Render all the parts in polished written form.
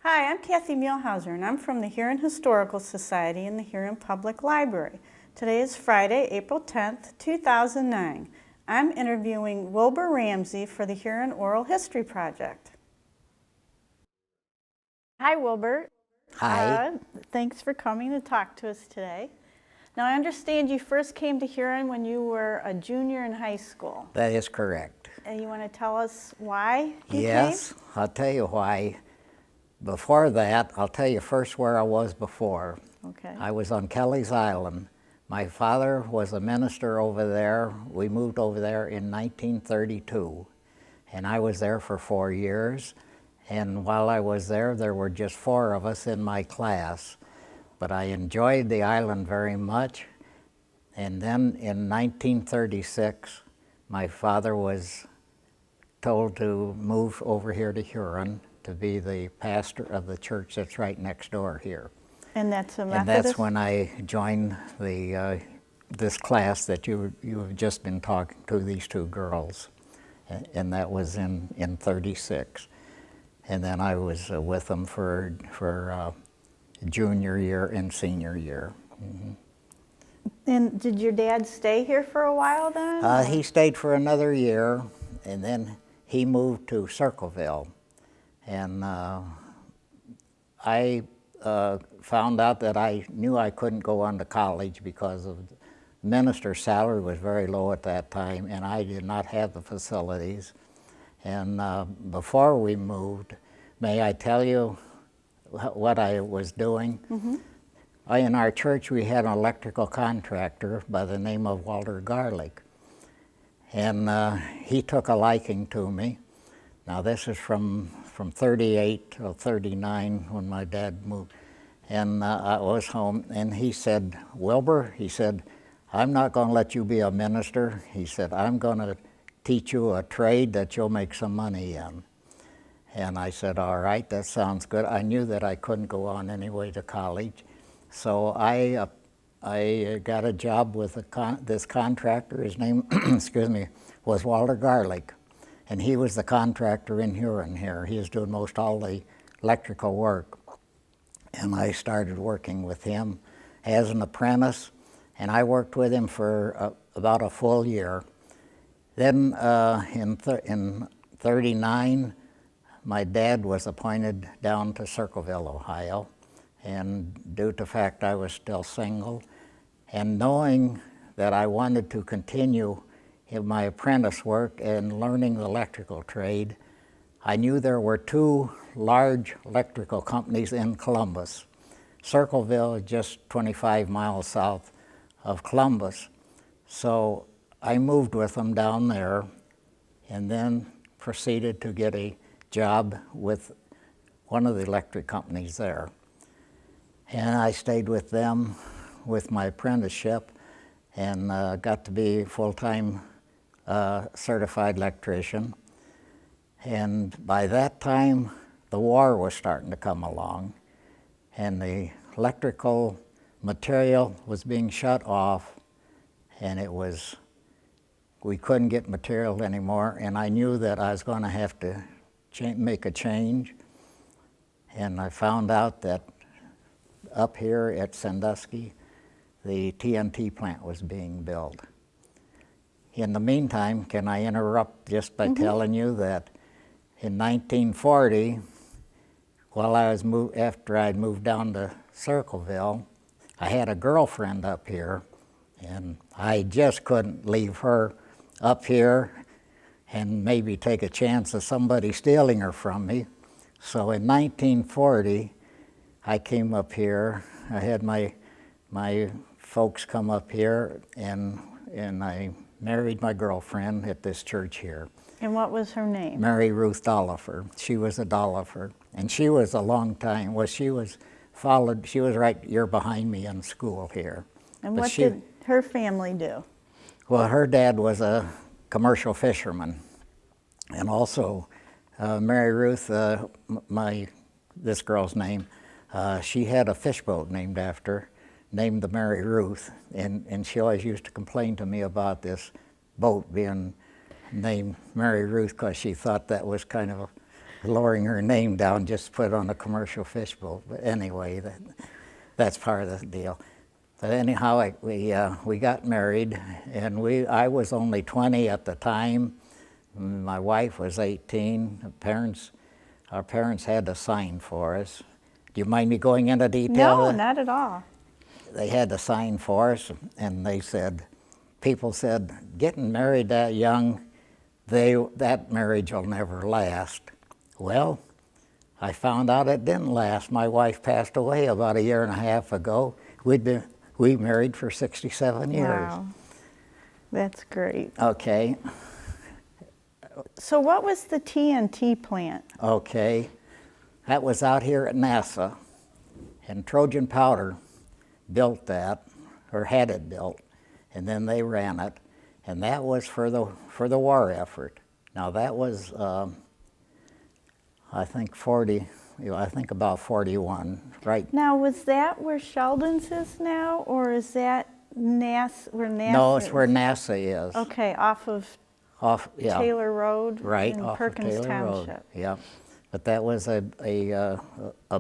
Hi, I'm Kathy Muehlhauser, and I'm from the Huron Historical Society and the Huron Public Library. Today is Friday, April 10th, 2009. I'm interviewing Wilbur Ramsey for the Huron Oral History Project. Hi, Wilbur. Hi. Thanks for coming to talk to us today. Now, I understand you first came to Huron when you were a junior in high school. That is correct. And you want to tell us why you Yes, came? I'll tell you why. Before that, I'll tell you first where I was before. Okay. I was on Kelly's Island. My father was a minister over there. We moved over there in 1932, and I was there for 4 years. And while I was there were just 4 of us in my class. But I enjoyed the island very much. And then in 1936, my father was told to move over here to Huron to be the pastor of the church that's right next door here. And that's a Methodist? And that's when I joined the this class that you have just been talking to, these 2 girls. And that was in 36. And then I was with them for junior year and senior year. Mm-hmm. And did your dad stay here for a while then? He stayed for another year, and then he moved to Circleville. And I found out that I knew I couldn't go on to college because of the minister's salary was very low at that time, and I did not have the facilities. And before we moved, may I tell you what I was doing? Mm-hmm. In our church, we had an electrical contractor by the name of Walter Garlick. And he took a liking to me. Now this is from 38 to 39 when my dad moved. And I was home, and he said, Wilbur, he said, I'm not going to let you be a minister. He said, I'm going to teach you a trade that you'll make some money in. And I said, all right, that sounds good. I knew that I couldn't go on anyway to college. So I got a job with this contractor. His name, excuse me, was Walter Garlick. And he was the contractor in Huron here. He was doing most all the electrical work. And I started working with him as an apprentice. And I worked with him for about a full year. Then in 39, my dad was appointed down to Circleville, Ohio. And due to the fact I was still single, and knowing that I wanted to continue in my apprentice work and learning the electrical trade, I knew there were 2 large electrical companies in Columbus. Circleville is just 25 miles south of Columbus. So I moved with them down there and then proceeded to get a job with one of the electric companies there. And I stayed with them with my apprenticeship and got to be full-time certified electrician. And by that time, the war was starting to come along, and the electrical material was being shut off, and we couldn't get material anymore, and I knew that I was going to have to make a change. And I found out that up here at Sandusky, the TNT plant was being built. In the meantime, can I interrupt just by telling you that in 1940, after I'd moved down to Circleville, I had a girlfriend up here, and I just couldn't leave her up here and maybe take a chance of somebody stealing her from me. So in 1940, I came up here. I had my folks come up here, and I married my girlfriend at this church here. And what was her name? Mary Ruth Dollifer. She was a Dollifer, and she was a long time. Well, she was right year behind me in school here. And what did her family do? Well, her dad was a commercial fisherman, and also Mary Ruth, this girl's name, she had a fish boat named after her, named the Mary Ruth, and she always used to complain to me about this boat being named Mary Ruth because she thought that was kind of lowering her name down just to put on a commercial fishbowl. But anyway, that's part of the deal. But anyhow, we got married, and I was only 20 at the time. My wife was 18. Our parents had to sign for us. Do you mind me going into detail? No, not at all. They had to sign for us, and they said, people said, getting married that young, that marriage will never last. Well, I found out it didn't last. My wife passed away about 1.5 years ago. We married for 67 years. Wow, that's great. Okay. So what was the TNT plant? Okay, that was out here at NASA, and Trojan Powder built that, or had it built, and then they ran it, and that was for the war effort. Now that was, I think about 41, right? Now, was that where Sheldon's is now, or is that where NASA No, it's is? where NASA is. Okay, off of Yeah. Taylor Road Right, in off Perkins of Taylor Township. Road. Yeah, but that was a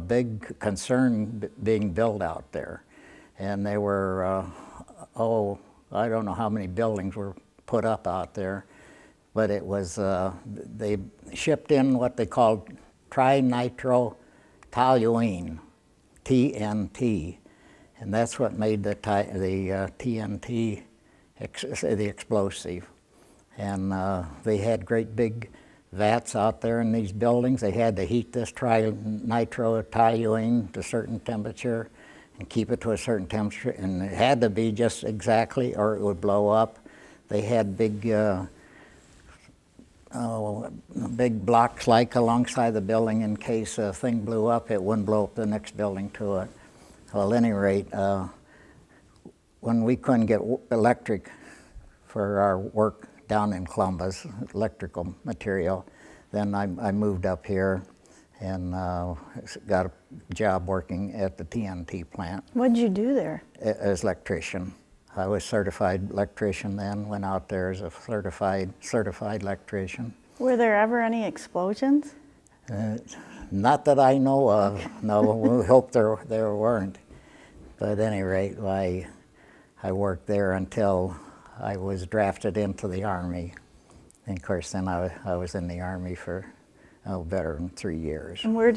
big concern being built out there, and they were I don't know how many buildings were put up out there, but it was they shipped in what they called trinitrotoluene, TNT, and that's what made the TNT the explosive. And they had great big vats out there in these buildings. They had to heat this trinitrotoluene to a certain temperature and keep it to a certain temperature, and it had to be just exactly or it would blow up. They had big big blocks like alongside the building in case a thing blew up, it wouldn't blow up the next building to it. Well, at any rate, when we couldn't get electric for our work down in Columbus, electrical material, then I moved up here and got a job working at the TNT plant. What did you do there? As electrician. I was certified electrician then, went out there as a certified electrician. Were there ever any explosions? Not that I know of. No, we hope there weren't. But at any rate, I worked there until I was drafted into the Army. And of course, then I was in the Army for better than 3 years. And where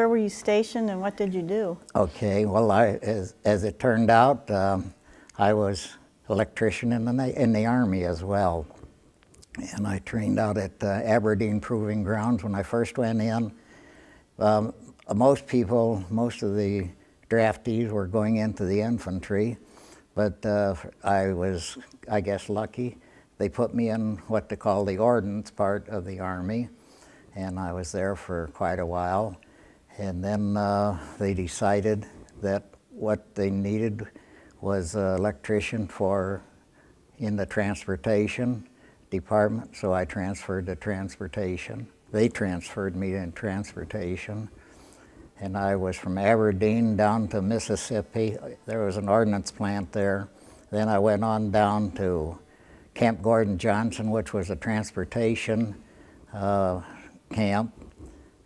were you stationed, and what did you do? Okay, well, as it turned out, I was electrician in the Army as well. And I trained out at Aberdeen Proving Grounds when I first went in. Most of the draftees were going into the infantry, but I was, I guess, lucky. They put me in what they call the ordnance part of the Army, and I was there for quite a while. And then they decided that what they needed was an electrician in the transportation department, so I transferred to transportation. They transferred me in transportation, and I was from Aberdeen down to Mississippi. There was an ordnance plant there. Then I went on down to Camp Gordon Johnson, which was a transportation camp,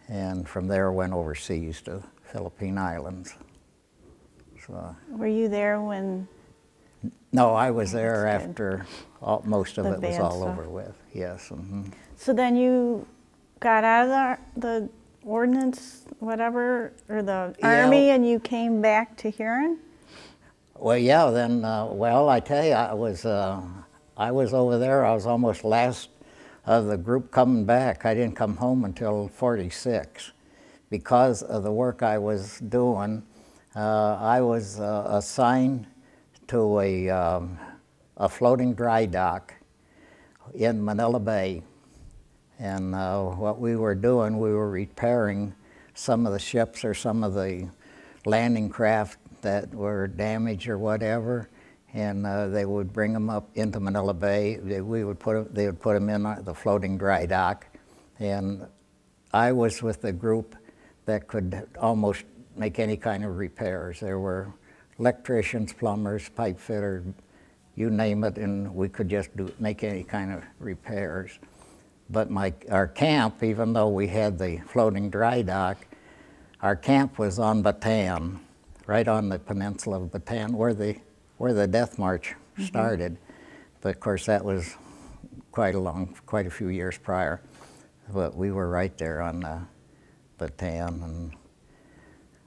and from there went overseas to Philippine Islands. So, Were you there when? no, I was there That's good. after most of The it was bad all stuff. over with. Yes. Mm-hmm. So then you got out of the ordnance, whatever, or the Yeah. Army, and you came back to Huron? Well, yeah. Then, well, I tell you, I was over there. I was almost last of the group coming back. I didn't come home until '46, because of the work I was doing. I was assigned to a floating dry dock in Manila Bay, and what we were doing, we were repairing some of the ships or some of the landing craft that were damaged or whatever, and they would bring them up into Manila Bay. They would put them in the floating dry dock, and I was with the group that could almost make any kind of repairs. There were electricians, plumbers, pipe fitters, you name it, and we could just make any kind of repairs. but our camp, even though we had the floating dry dock, our camp was on Bataan, right on the peninsula of Bataan, where the Death March started. But of course, that was quite a few years prior. But we were right there on Bataan, and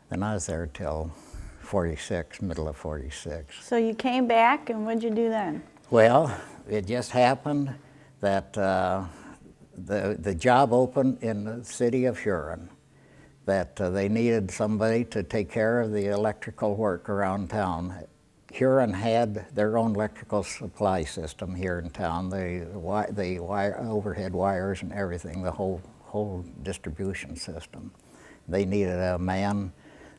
then I was there till 46, middle of 46. So you came back, and what'd you do then? Well, it just happened that the job opened in the city of Huron, that they needed somebody to take care of the electrical work around town. Huron had their own electrical supply system here in town, the overhead wires and everything, the whole distribution system. They needed a man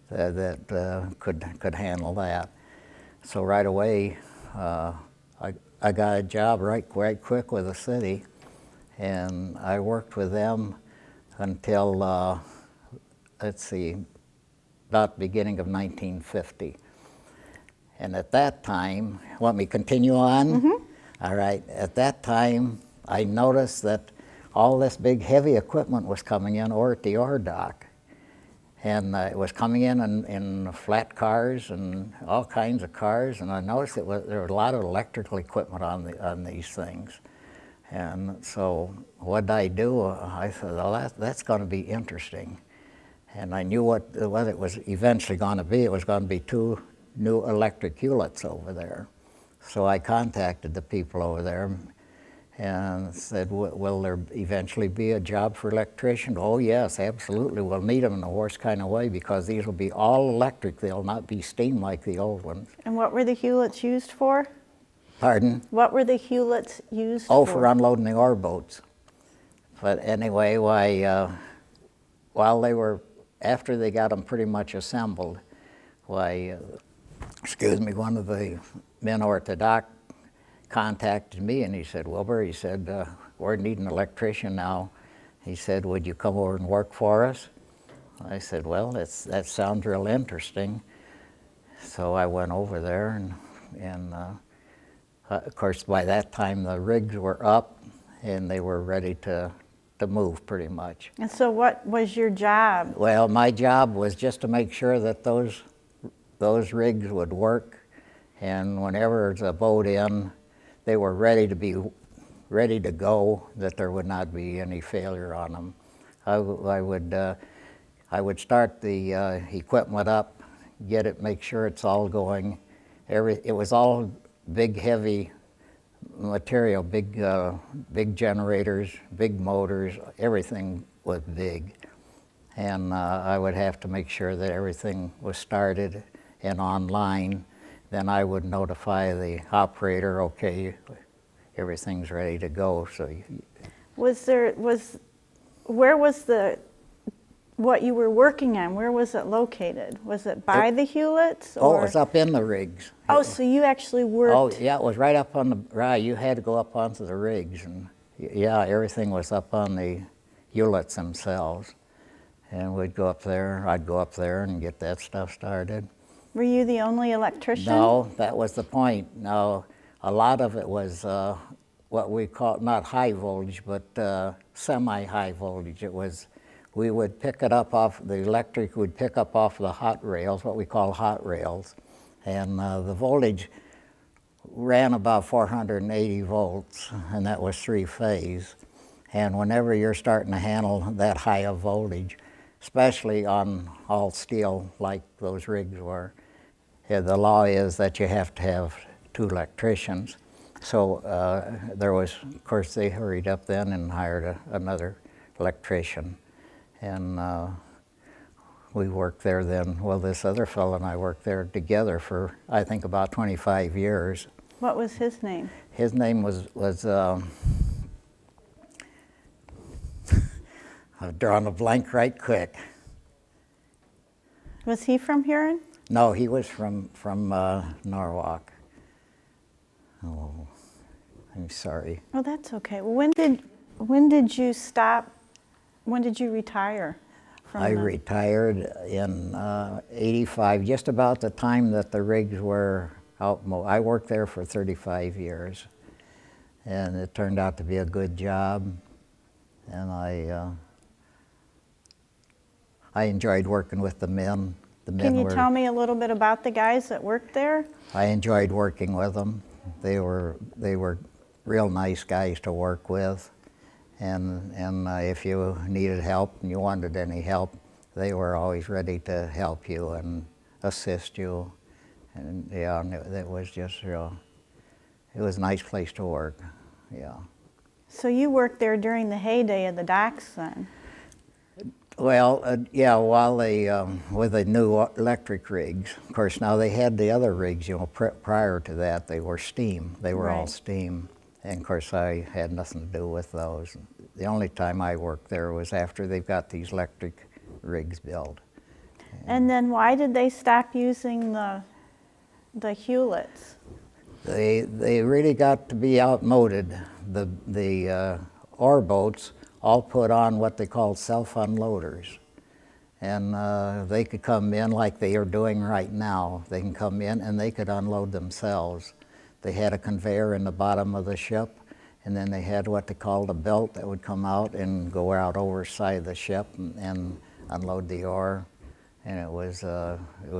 that could handle that. So right away, I got a job right quick with the city, and I worked with them until, let's see, about the beginning of 1950. And at that time, want me to continue on? Mm-hmm. All right, at that time, I noticed that all this big heavy equipment was coming in over at the ore dock. And it was coming in flat cars and all kinds of cars, and I noticed there was a lot of electrical equipment on these things. And so what did I do? I thought, well, that's going to be interesting. And I knew what it was eventually going to be. It was going to be 2 new electric Hewletts over there. So I contacted the people over there and said, will there eventually be a job for electrician? Oh yes, absolutely, we'll need them in the worst kind of way, because these will be all electric, they'll not be steam like the old ones. And what were the Hewletts used for? Pardon? What were the Hewletts used for? Oh, for unloading the ore boats. But anyway, after they got them pretty much assembled, one of the men over at the dock contacted me, and he said, Wilbur, he said, we're needing an electrician now. He said, would you come over and work for us? I said, well, that sounds real interesting. So I went over there, and of course, by that time, the rigs were up, and they were ready to move pretty much. And so what was your job? Well, my job was just to make sure that those rigs would work, and whenever there's a boat in, they were ready to go, that there would not be any failure on them. I would start the equipment up, make sure it's all going. It was all big, heavy material, big generators, big motors, everything was big. And I would have to make sure that everything was started and online. Then I would notify the operator, okay, everything's ready to go. So, where was what you were working on? Where was it located? Was it by the Hewletts? Oh, it was up in the rigs. Oh, so you actually worked? Oh, yeah, it was right up on the right. You had to go up onto the rigs, and yeah, everything was up on the Hewletts themselves. And we'd go up there. I'd go up there and get that stuff started. Were you the only electrician? No, that was the point. No, a lot of it was what we call, not high voltage, but semi-high voltage. It was, we would pick it up off, the electric would pick up off the hot rails, what we call hot rails. And the voltage ran about 480 volts, and that was 3-phase. And whenever you're starting to handle that high of voltage, especially on all steel like those rigs were, the law is that you have to have 2 electricians. So there was, of course, they hurried up then and hired another electrician. And we worked there then, well, this other fellow and I worked there together for, I think, about 25 years. What was his name? His name was I'm drawing a blank right quick. Was he from Huron? No, he was from Norwalk. Oh, I'm sorry. Oh, that's okay. Well, when did you stop? When did you retire? I retired in '85, just about the time that the rigs were out. I worked there for 35 years, and it turned out to be a good job. and I enjoyed working with the men. The men Can you were, tell me a little bit about the guys that worked there? I enjoyed working with them. They were real nice guys to work with, and if you needed help and you wanted any help, they were always ready to help you and assist you. And yeah, and it was just real. It was a nice place to work. Yeah. So you worked there during the heyday of the docks then? Well, yeah, while they, with the new electric rigs, of course now they had the other rigs, you know, prior to that they were steam. They were all Right. steam, and of course I had nothing to do with those. The only time I worked there was after they got these electric rigs built. And then why did they stop using the Hewletts? They really got to be outmoded. The ore boats all put on what they called self-unloaders. And they could come in like they are doing right now. They can come in and they could unload themselves. They had a conveyor in the bottom of the ship, and then they had what they called a belt that would come out and go out overside the ship and unload the ore. And it was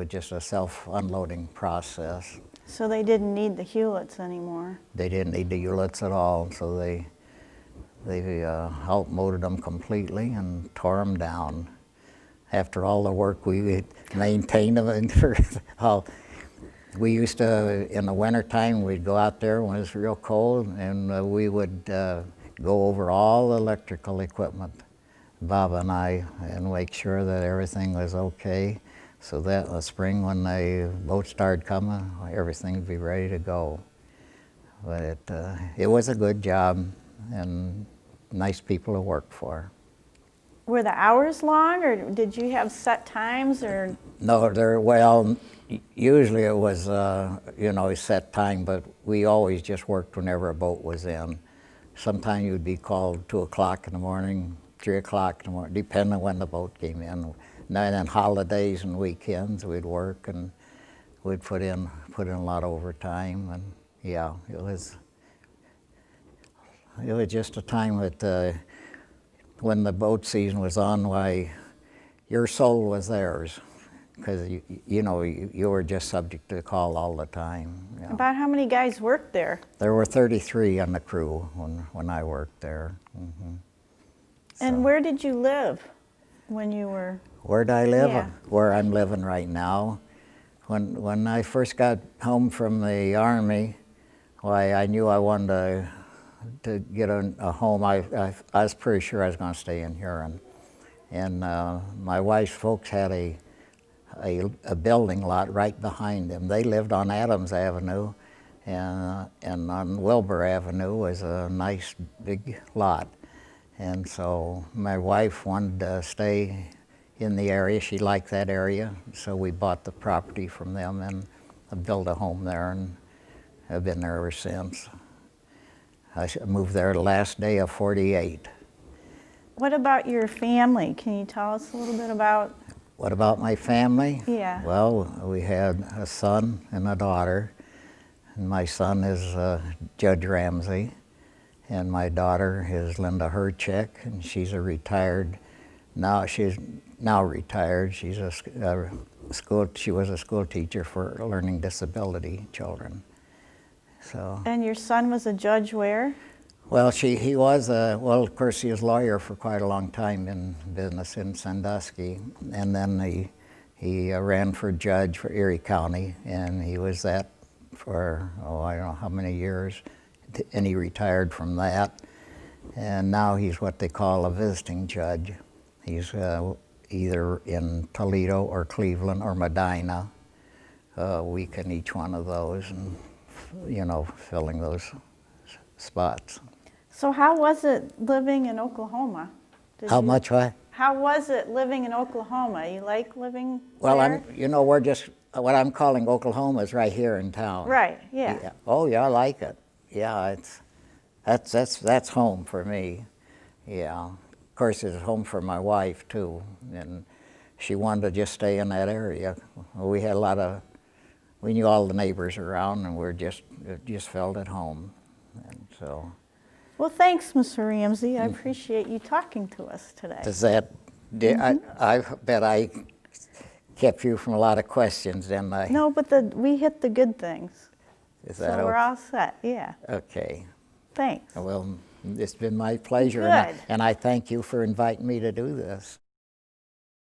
just a self-unloading process. So they didn't need the Hewletts anymore. They didn't need the Hewletts at all, so they outmoded them completely and tore them down. After all the work we maintained them, and we used to, in the wintertime, we'd go out there when it was real cold, and we would go over all the electrical equipment, Bob and I, and make sure that everything was okay, so that in the spring when the boat started coming, everything would be ready to go. But it was a good job, and nice people to work for. Were the hours long, or did you have set times, or? No, well, usually it was, you know, a set time, but we always just worked whenever a boat was in. Sometimes you'd be called 2 o'clock in the morning, 3 o'clock in the morning, depending on when the boat came in. And then holidays and weekends we'd work, and we'd put in a lot of overtime, and yeah, it was just a time that when the boat season was on, why, your soul was theirs, because you know, you were just subject to call all the time. You know. About how many guys worked there? There were 33 on the crew when I worked there. Mm-hmm. And where did you live when you were? Where did I live? Yeah. Where I'm living right now. When I first got home from the Army, why, I knew I wanted to get a home. I was pretty sure I was going to stay in Huron. And my wife's folks had a building lot right behind them. They lived on Adams Avenue, and on Wilbur Avenue was a nice big lot. And so my wife wanted to stay in the area. She liked that area, so we bought the property from them and built a home there, and I've been there ever since. I moved there the last day of '48. What about your family? Can you tell us a little bit about? What about my family? Yeah. Well, we had a son and a daughter, and my son is Judge Ramsey, and my daughter is Linda Herchek, and she's a retired. She's now retired. She's she was a school teacher for learning disability children. So. And your son was a judge where? Well, he was, well, of course, he was a lawyer for quite a long time in business in Sandusky, and then he ran for judge for Erie County, and he was that for, I don't know how many years, and he retired from that, and now he's what they call a visiting judge. He's either in Toledo or Cleveland or Medina, a week in each one of those, and, you know, filling those spots. So how was it living in Oklahoma? How much what? How was it living in Oklahoma? You like living well, there? you know, we're just, what I'm calling Oklahoma is right here in town. Right, yeah. Oh, yeah, I like it. Yeah, that's home for me. Yeah. Of course, it's home for my wife, too, and she wanted to just stay in that area. We had we knew all the neighbors around, and it just felt at home, and so. Well, thanks, Mr. Ramsey. I appreciate you talking to us today. Does that, I bet I kept you from a lot of questions, didn't I? No, but we hit the good things. Is that So we're all set, yeah. okay? Thanks. Well, it's been my pleasure, Good. and I thank you for inviting me to do this.